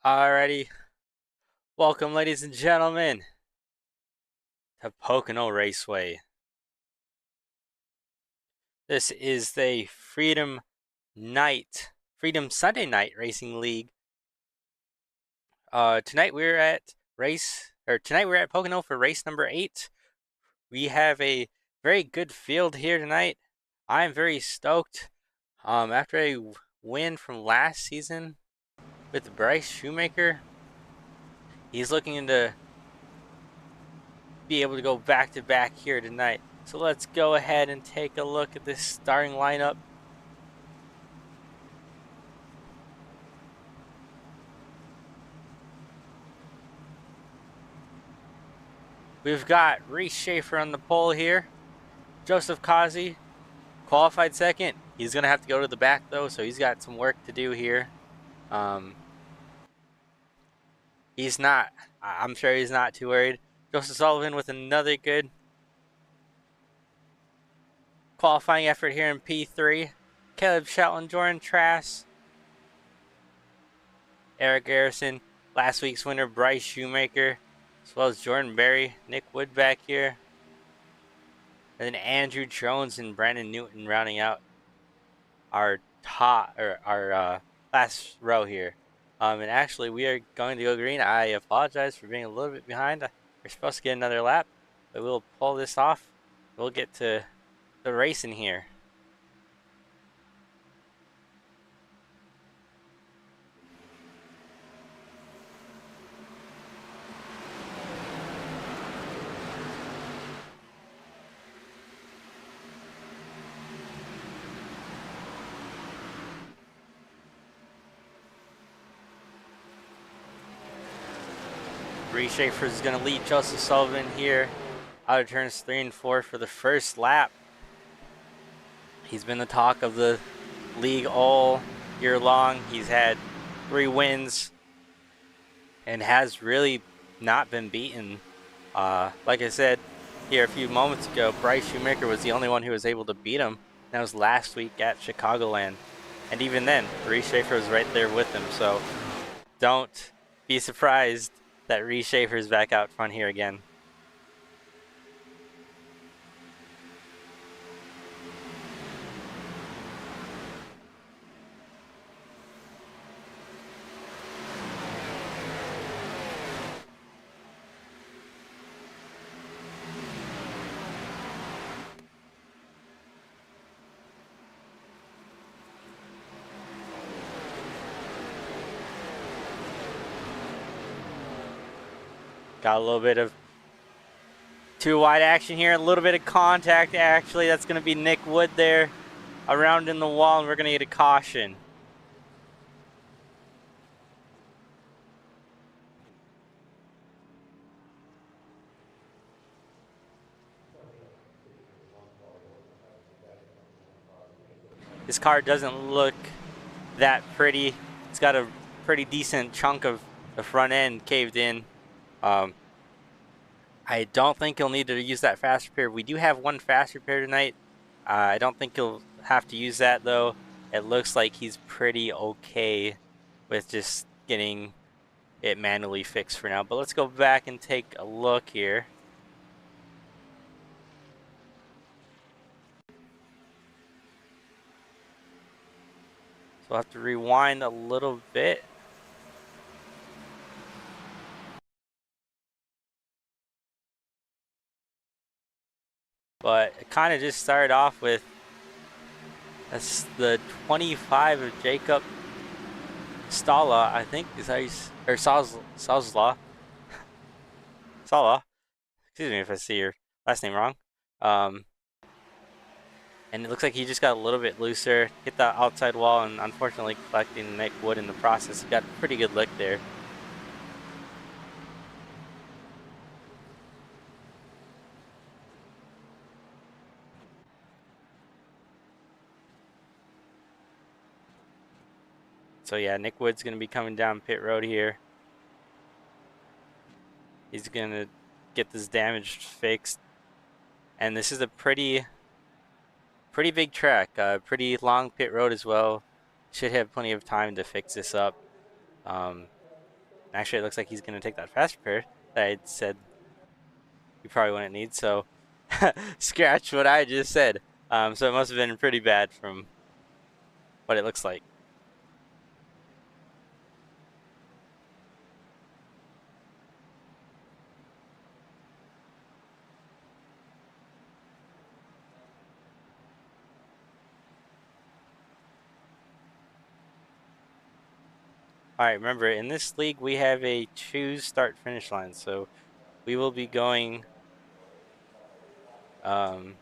Alrighty, welcome ladies and gentlemen to Pocono Raceway. This is the Freedom Sunday Night Racing League. Tonight we're at Pocono for race number 8. We have a very good field here tonight. I'm very stoked. After a win from last season with Bryce Shoemaker, he's looking to be able to go back to back here tonight. So let's go ahead and take a look at this starting lineup. We've got Reese Schaefer on the pole here. Joseph Kazi qualified second. He's going to have to go to the back though, so he's got some work to do here. I'm sure he's not too worried. Joseph Sullivan with another good qualifying effort here in P3. Caleb Shelton, Jordan Trask, Eric Garrison, last week's winner Bryce Shoemaker, as well as Jordan Berry, Nick Wood back here, and then Andrew Jones and Brandon Newton rounding out our last row here. And actually, we are going to go green. I apologize for being a little bit behind. We're supposed to get another lap, but we'll pull this off. We'll get to the racing here. Reese Schaefer is going to lead Joseph Sullivan here out of turns 3 and 4 for the first lap. He's been the talk of the league all year long. He's had 3 wins and has really not been beaten. Like I said here a few moments ago, Bryce Shoemaker was the only one who was able to beat him. That was last week at Chicagoland. And even then, Reese Schaefer was right there with him. So don't be surprised that Reese Schaefer is back out front here again. Got a little bit of too wide action here, a little bit of contact actually. That's going to be Nick Wood there around in the wall, and we're going to get a caution. This car doesn't look that pretty. It's got a pretty decent chunk of the front end caved in. I don't think he'll need to use that fast repair. We do have one fast repair tonight. I don't think he'll have to use that though. It looks like he's pretty okay with just getting it manually fixed for now. But let's go back and take a look here. So I'll have to rewind a little bit. But it kind of just started off with the 25 of Jacob Stala, I think is how you, or Salzla. Sala. Excuse me if I see your last name wrong. And it looks like he just got a little bit looser, hit the outside wall, and unfortunately collecting Nick Wood in the process. He got a pretty good lick there. So yeah, Nick Wood's going to be coming down pit road here. He's going to get this damage fixed. And this is a pretty big track, pretty long pit road as well. Should have plenty of time to fix this up. Actually, it looks like he's going to take that fast repair that I said you probably wouldn't need. So scratch what I just said. So it must have been pretty bad from what it looks like. Alright, remember, in this league, we have a choose start finish line. So we will be going here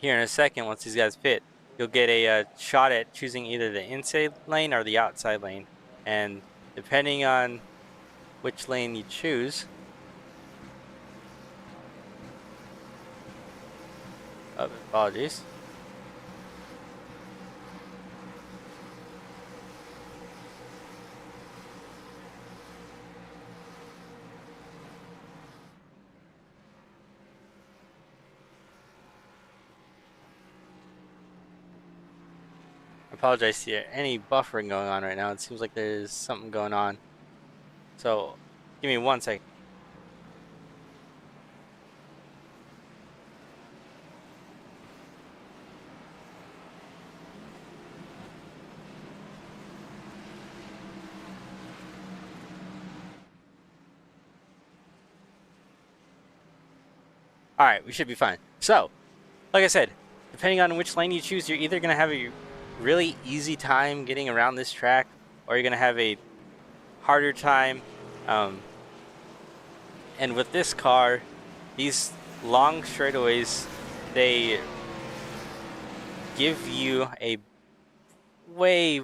in a second once these guys pit. You'll get a shot at choosing either the inside lane or the outside lane. And depending on which lane you choose, apologies. I apologize to any buffering going on right now. It seems like there's something going on. So give me 1 second. Alright, we should be fine. So, like I said, depending on which lane you choose, you're either going to have a really easy time getting around this track, or you're going to have a harder time. And with this car, these long straightaways, they give you a way,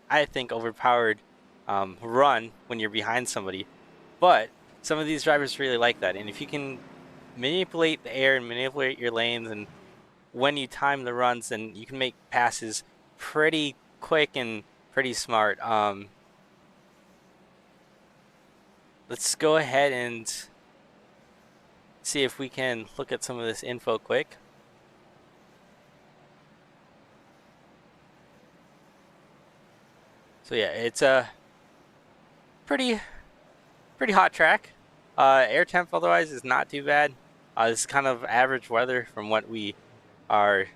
I think, overpowered run when you're behind somebody. But some of these drivers really like that. And if you can manipulate the air and manipulate your lanes, and when you time the runs, then you can make passes pretty quick and pretty smart. Let's go ahead and see if we can look at some of this info quick. So yeah, it's a pretty hot track. Air temp otherwise is not too bad. This is kind of average weather from what we are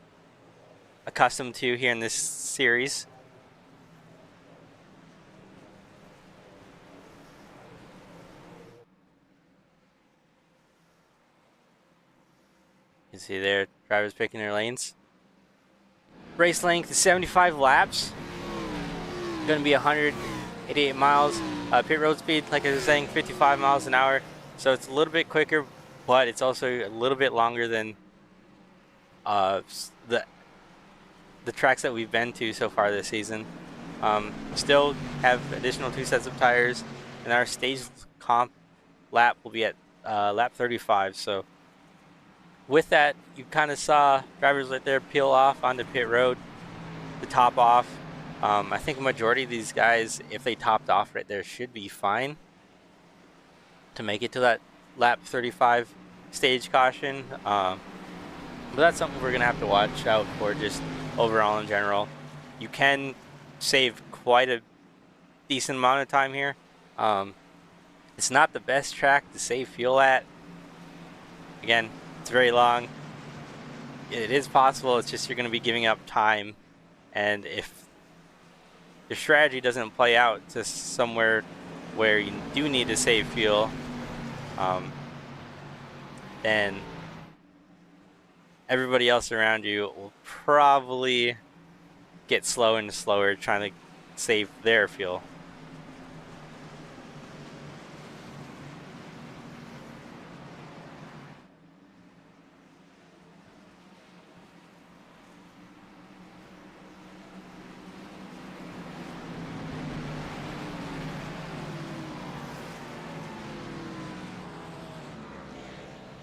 accustomed to here in this series. You can see there, drivers picking their lanes. Race length is 75 laps. Going to be 188 miles. Pit road speed, like I was saying, 55 miles an hour. So it's a little bit quicker, but it's also a little bit longer than the tracks that we've been to so far this season. Still have additional 2 sets of tires, and our stage comp lap will be at lap 35. So with that, you kind of saw drivers right there peel off onto pit road to top off. I think a majority of these guys, if they topped off right there, should be fine to make it to that lap 35 stage caution. But that's something we're going to have to watch out for just overall in general. You can save quite a decent amount of time here. It's not the best track to save fuel at. Again, it's very long. It is possible, it's just you're going to be giving up time. And if your strategy doesn't play out to somewhere where you do need to save fuel, then everybody else around you will probably get slower and slower trying to save their fuel.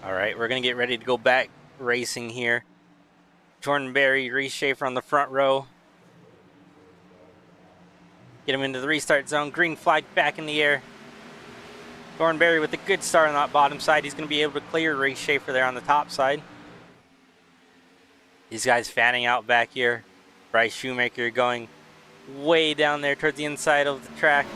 All right, we're going to get ready to go back racing here. Jordan Berry, Reese Schaefer on the front row. Get him into the restart zone. Green flag back in the air. Jordan Berry with a good start on that bottom side. He's going to be able to clear Reese Schaefer there on the top side. These guys fanning out back here. Bryce Shoemaker going way down there towards the inside of the track.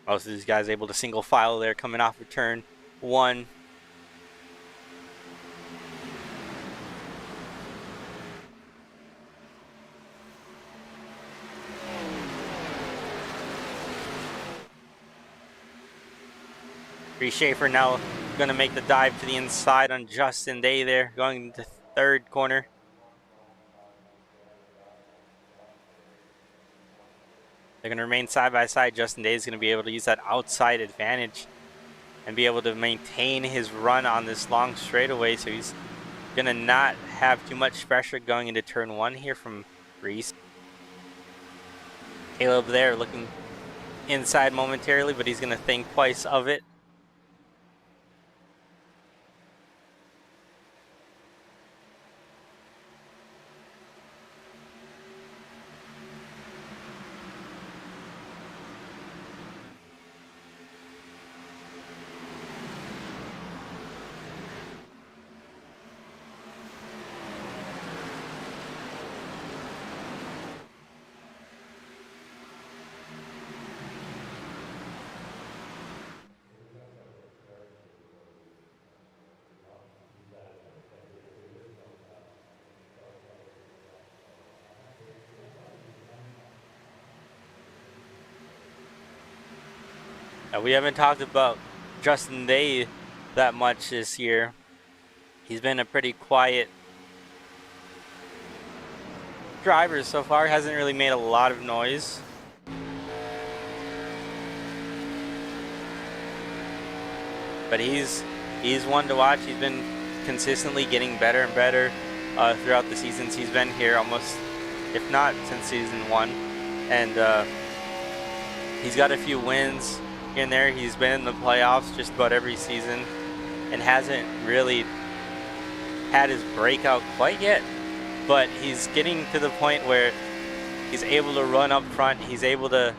Most of these guys able to single file there coming off of turn 1. Reese Schaefer now going to make the dive to the inside on Justin Day there, going to third corner. They're going to remain side by side. Justin Day is going to be able to use that outside advantage and be able to maintain his run on this long straightaway. So he's going to not have too much pressure going into turn 1 here from Reese. Caleb there looking inside momentarily, but he's going to think twice of it. We haven't talked about Justin Day that much this year. He's been a pretty quiet driver so far, hasn't really made a lot of noise. But he's one to watch. He's been consistently getting better and better throughout the seasons he's been here, almost, if not since season 1. And he's got a few wins in there. He's been in the playoffs just about every season and hasn't really had his breakout quite yet, but he's getting to the point where he's able to run up front. He's able to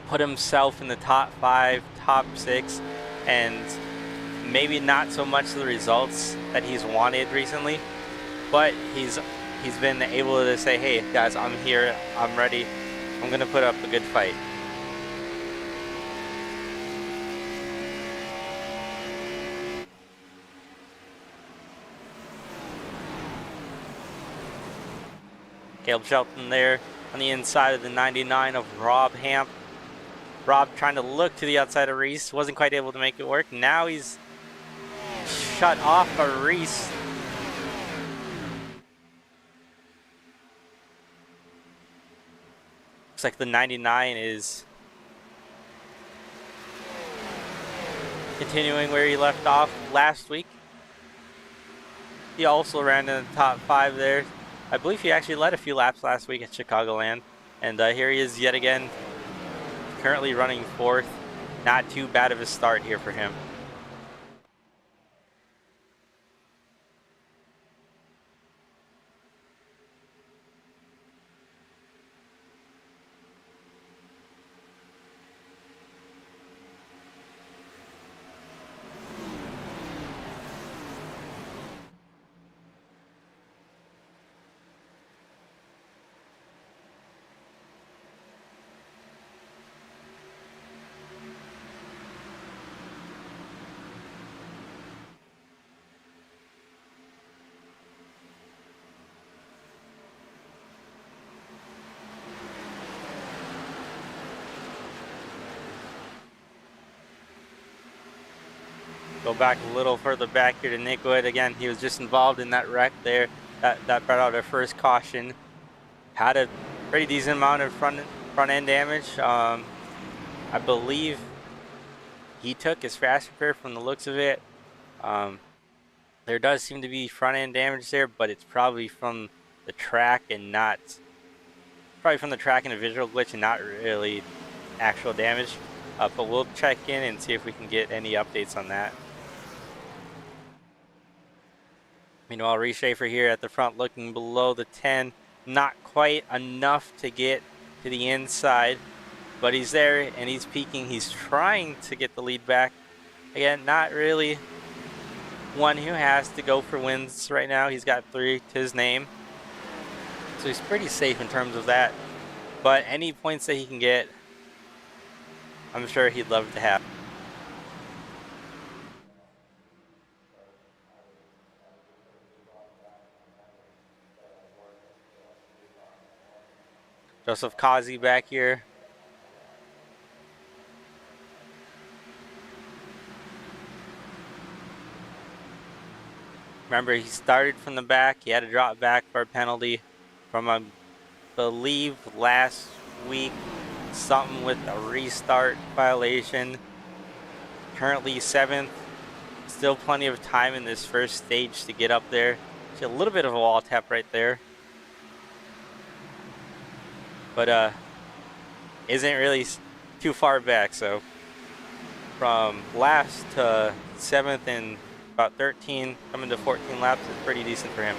put himself in the top 5, top 6, and maybe not so much the results that he's wanted recently, but he's been able to say, hey guys, I'm here, I'm ready, I'm gonna put up a good fight. Caleb Shelton there on the inside of the 99 of Rob Hamp. Rob trying to look to the outside of Reese. Wasn't quite able to make it work. Now he's shut off of Reese. Looks like the 99 is continuing where he left off last week. He also ran in the top 5 there. I believe he actually led a few laps last week at Chicagoland. And here he is yet again, currently running 4th. Not too bad of a start here for him. Go back a little further back here to Nick Wood. Again, he was just involved in that wreck there. That brought out our first caution. Had a pretty decent amount of front end damage. I believe he took his fast repair from the looks of it. But There does seem to be front end damage there, but it's probably from the track and not, probably from the track and a visual glitch and not really actual damage. But we'll check in and see if we can get any updates on that. Meanwhile, Reshafer here at the front looking below the 10. Not quite enough to get to the inside, but he's there and he's peaking. He's trying to get the lead back. Again, not really one who has to go for wins right now. He's got 3 to his name, so he's pretty safe in terms of that. But any points that he can get, I'm sure he'd love to have. Joseph Kazi back here. Remember, he started from the back. He had to drop back for a penalty from, I believe, last week. Something with a restart violation. Currently 7th. Still plenty of time in this first stage to get up there. See a little bit of a wall tap right there. But isn't really too far back. So from last to 7th in about 13, coming to 14 laps is pretty decent for him.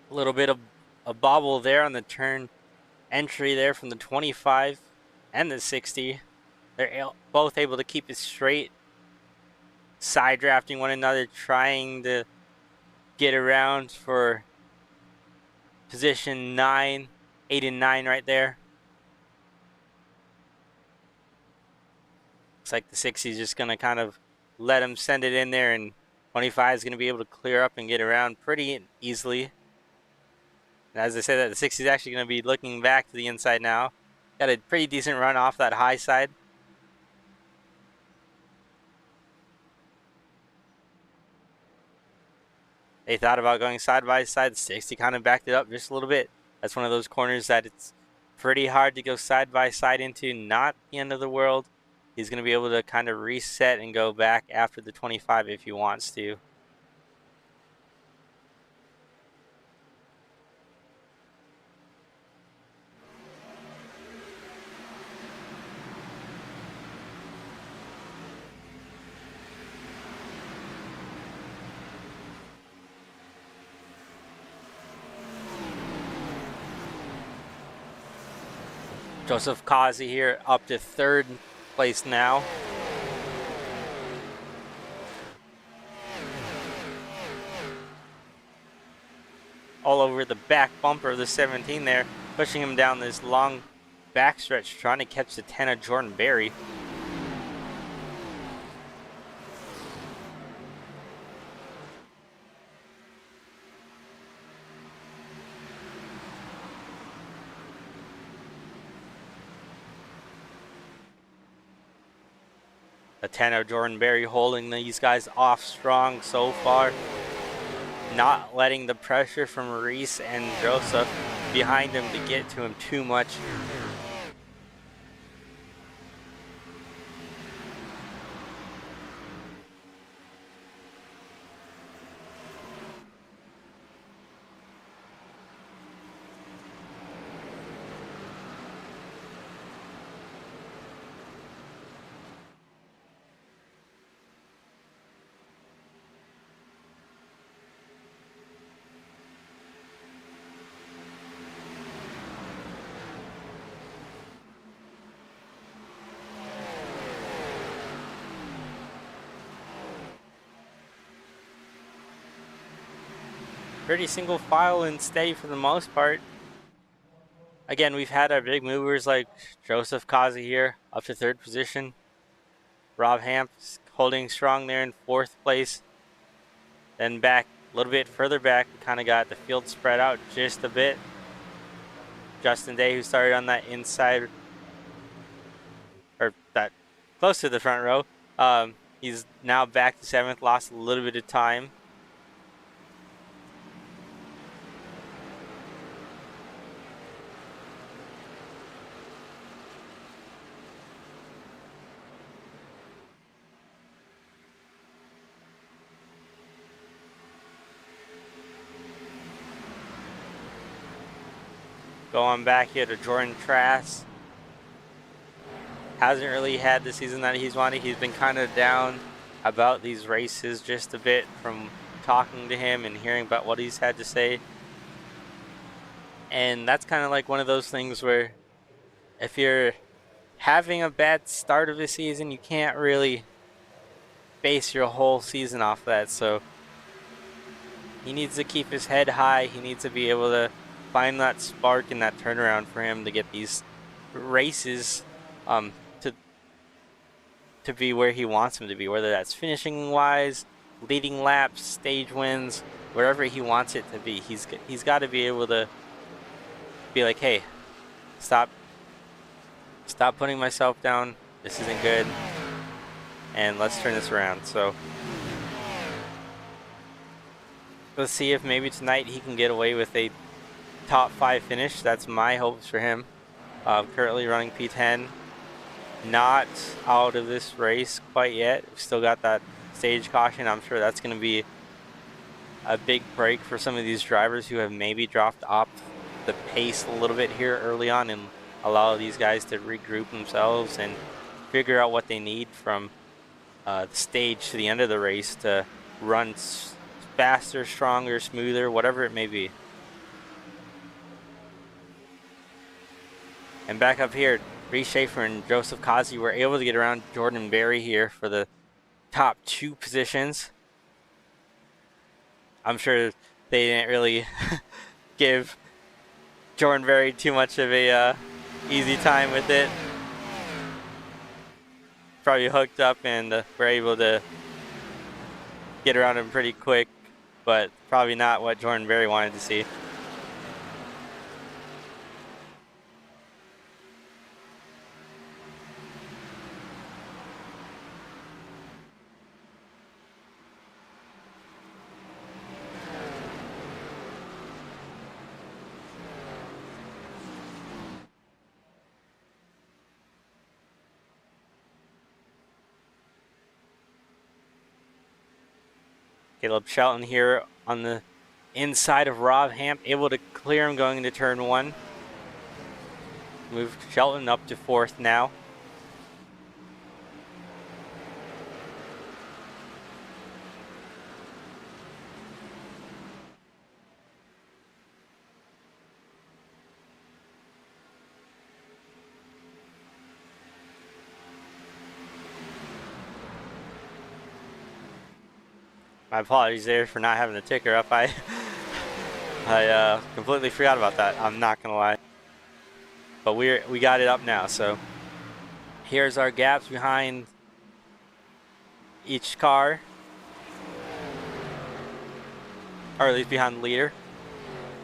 A little bit of a bobble there on the turn entry there from the 25 and the 60. They're both able to keep it straight, side drafting one another, trying to get around for position 9, 8 and 9 right there. Looks like the 60 is just going to kind of let him send it in there, and 25 is going to be able to clear up and get around pretty easily. As I said, that the 60 is actually going to be looking back to the inside now. Got a pretty decent run off that high side. They thought about going side by side. The 60 kind of backed it up just a little bit. That's one of those corners that it's pretty hard to go side by side into. Not the end of the world. He's going to be able to kind of reset and go back after the 25 if he wants to. Joseph Kazi here up to 3rd place now. All over the back bumper of the 17 there, pushing him down this long backstretch, trying to catch the 10 of Jordan Berry. The 10 of Jordan Berry holding these guys off strong so far. Not letting the pressure from Reese and Joseph behind him to get to him too much. pretty single file and steady for the most part. Again, we've had our big movers like Joseph Kazi here up to 3rd position. Rob Hamp holding strong there in 4th place. Then back a little bit further back, we kind of got the field spread out just a bit. Justin Day, who started on that inside, or that close to the front row, he's now back to 7th, lost a little bit of time. Going back here to Jordan Trask. Hasn't really had the season that he's wanted. He's been kind of down about these races just a bit from talking to him and hearing about what he's had to say. And that's kind of like one of those things where if you're having a bad start of the season, you can't really base your whole season off that. So he needs to keep his head high. He needs to be able to find that spark and that turnaround for him to get these races to be where he wants him to be, whether that's finishing wise, leading laps, stage wins, wherever he wants it to be. He's got to be able to be like, hey, stop putting myself down. This isn't good, and let's turn this around. So let's see if maybe tonight he can get away with a top 5 finish. That's my hopes for him. Currently running P10. Not out of this race quite yet. We've still got that stage caution. I'm sure that's going to be a big break for some of these drivers who have maybe dropped off the pace a little bit here early on, and allow these guys to regroup themselves and figure out what they need from the stage to the end of the race to run faster, stronger, smoother, whatever it may be. And back up here, Reese Schaefer and Joseph Kazi were able to get around Jordan Berry here for the top 2 positions. I'm sure they didn't really give Jordan Berry too much of a easy time with it. Probably hooked up and were able to get around him pretty quick, but probably not what Jordan Berry wanted to see. Caleb Shelton here on the inside of Rob Hamp, able to clear him going into turn 1. Move Shelton up to 4th now. My apologies there for not having the ticker up. I completely forgot about that. I'm not gonna lie. But we got it up now. So here's our gaps behind each car, or at least behind the leader.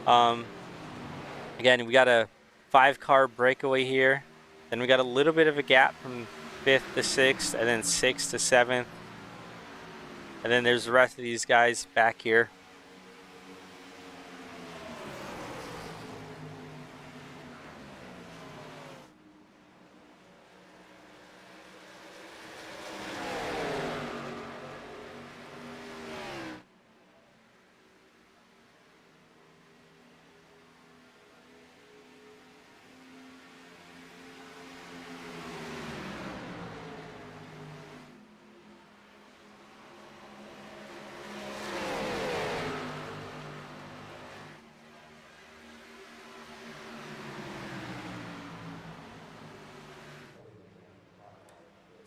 Again, we got a 5-car breakaway here. Then we got a little bit of a gap from 5th to 6th, and then 6th to 7th. And then there's the rest of these guys back here.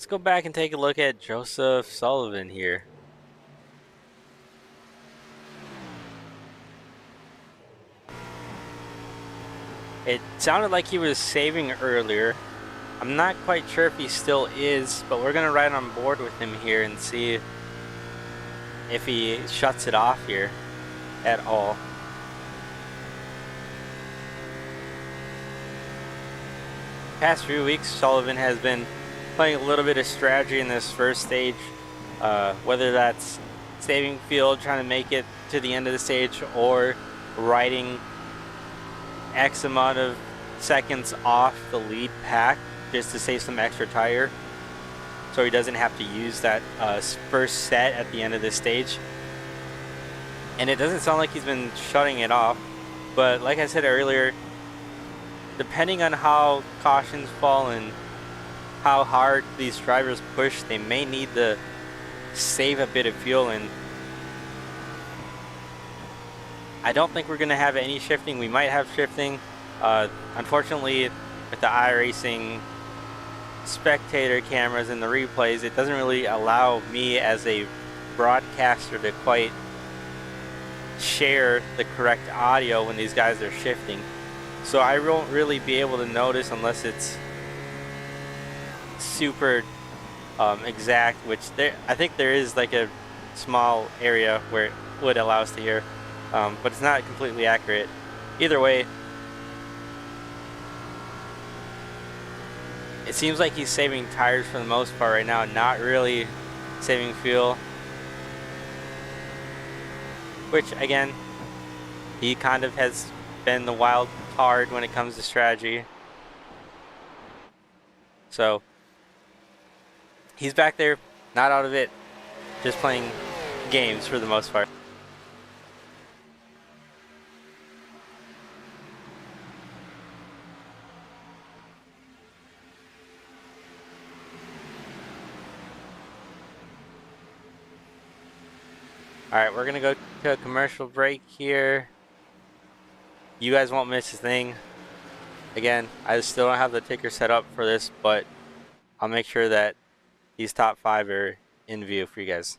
Let's go back and take a look at Joseph Sullivan here. It sounded like he was saving earlier. I'm not quite sure if he still is, but we're gonna ride on board with him here and see if he shuts it off here at all. Past few weeks, Sullivan has been playing a little bit of strategy in this first stage, whether that's saving field, trying to make it to the end of the stage, or riding X amount of seconds off the lead pack just to save some extra tire so he doesn't have to use that first set at the end of this stage. And it doesn't sound like he's been shutting it off, but like I said earlier, depending on how cautions fall and how hard these drivers push, they may need to save a bit of fuel. And I don't think we're going to have any shifting. We might have shifting. Unfortunately, with the iRacing spectator cameras and the replays, it doesn't really allow me as a broadcaster to quite share the correct audio when these guys are shifting. So I won't really be able to notice unless it's super exact, which I think there is like a small area where it would allow us to hear, but it's not completely accurate. Either way, it seems like he's saving tires for the most part right now, not really saving fuel, which again, he kind of has been the wild card when it comes to strategy. So he's back there, not out of it, just playing games for the most part. Alright, we're gonna go to a commercial break here. You guys won't miss a thing. Again, I still don't have the ticker set up for this, but I'll make sure that these top 5 are in view for you guys.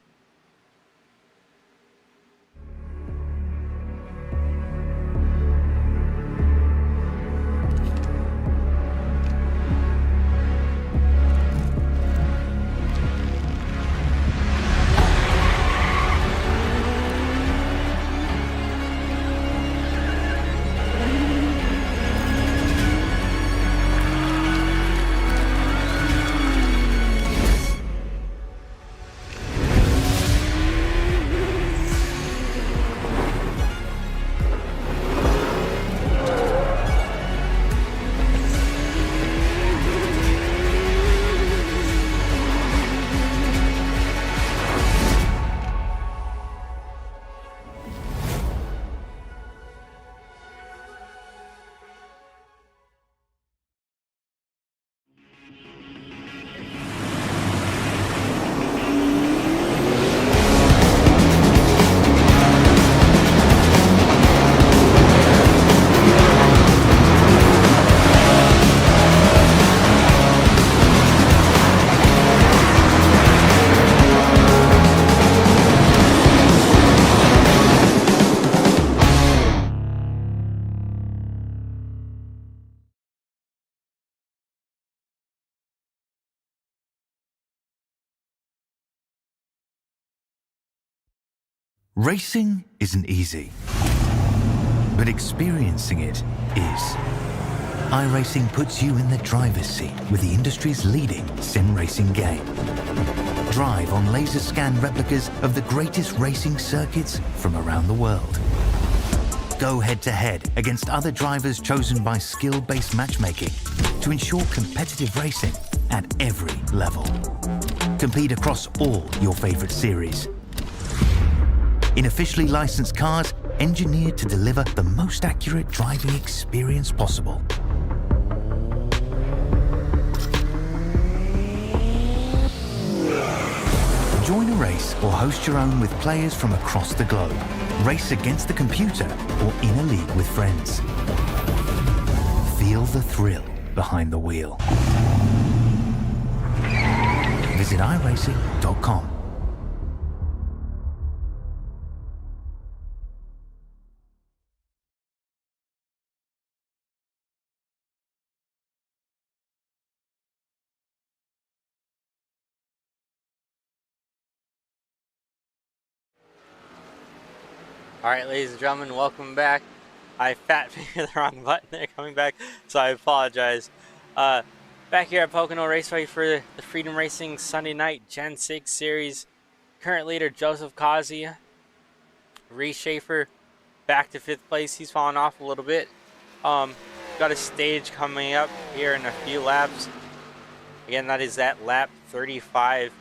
Racing isn't easy, but experiencing it is. iRacing puts you in the driver's seat with the industry's leading sim racing game. Drive on laser scan replicas of the greatest racing circuits from around the world. Go head to head against other drivers chosen by skill-based matchmaking to ensure competitive racing at every level. Compete across all your favorite series. In officially licensed cars, engineered to deliver the most accurate driving experience possible. Join a race or host your own with players from across the globe. Race against the computer or in a league with friends. Feel the thrill behind the wheel. Visit iRacing.com. Alright, ladies and gentlemen, welcome back. I fat fingered the wrong button there coming back, so I apologize. Back here at Pocono Raceway for the Freedom Racing Sunday Night Gen 6 Series. Current leader Joseph Kazi. Reese Schaefer back to 5th place. He's fallen off a little bit. Got a stage coming up here in a few laps. Again, that is at lap 35.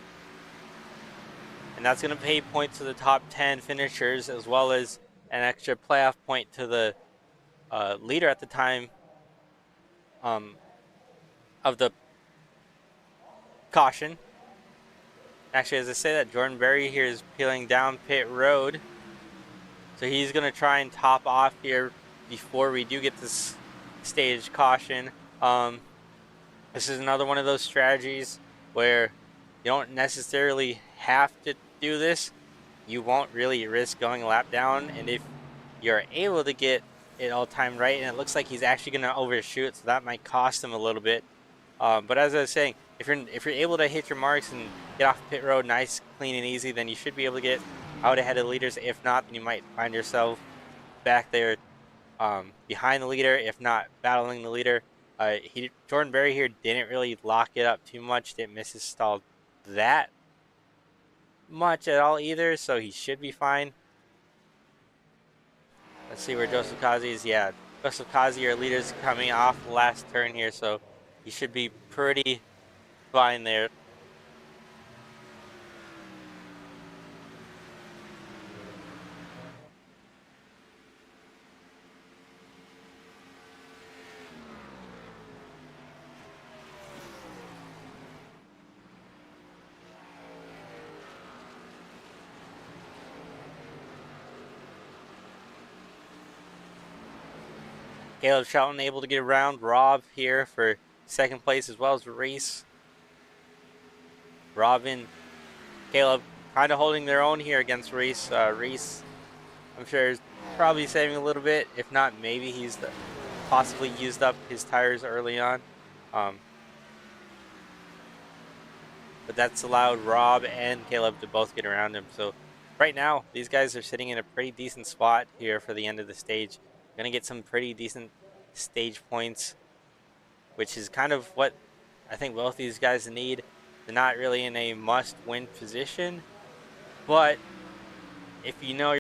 And that's going to pay points to the top 10 finishers, as well as an extra playoff point to the leader at the time of the caution. Actually, as I say that, Jordan Berry here is peeling down pit road. So he's going to try and top off here before we do get this stage caution. This is another one of those strategies where you don't necessarily have to do this. You won't really risk going a lap down, and if you're able to get it all timed right, and it looks like he's actually going to overshoot, so that might cost him a little bit. But as I was saying, if you're able to hit your marks and get off the pit road nice, clean, and easy, then you should be able to get out ahead of the leaders. If not, then you might find yourself back there behind the leader, if not battling the leader. Jordan Berry here didn't really lock it up too much, didn't miss his stall that much at all either, so he should be fine. Let's see where Joseph Kazi is. Yeah, Joseph Kazi, our leader's coming off the last turn here, so he should be pretty fine there. Caleb Shelton able to get around Rob here for 2nd place, as well as Reese. Robin, Caleb kind of holding their own here against Reese. Reese, I'm sure, is probably saving a little bit. If not, maybe he's possibly used up his tires early on. But that's allowed Rob and Caleb to both get around him. So right now, these guys are sitting in a pretty decent spot here for the end of the stage. Gonna get some pretty decent stage points, which is kind of what I think both these guys need. They're not really in a must-win position, but if you know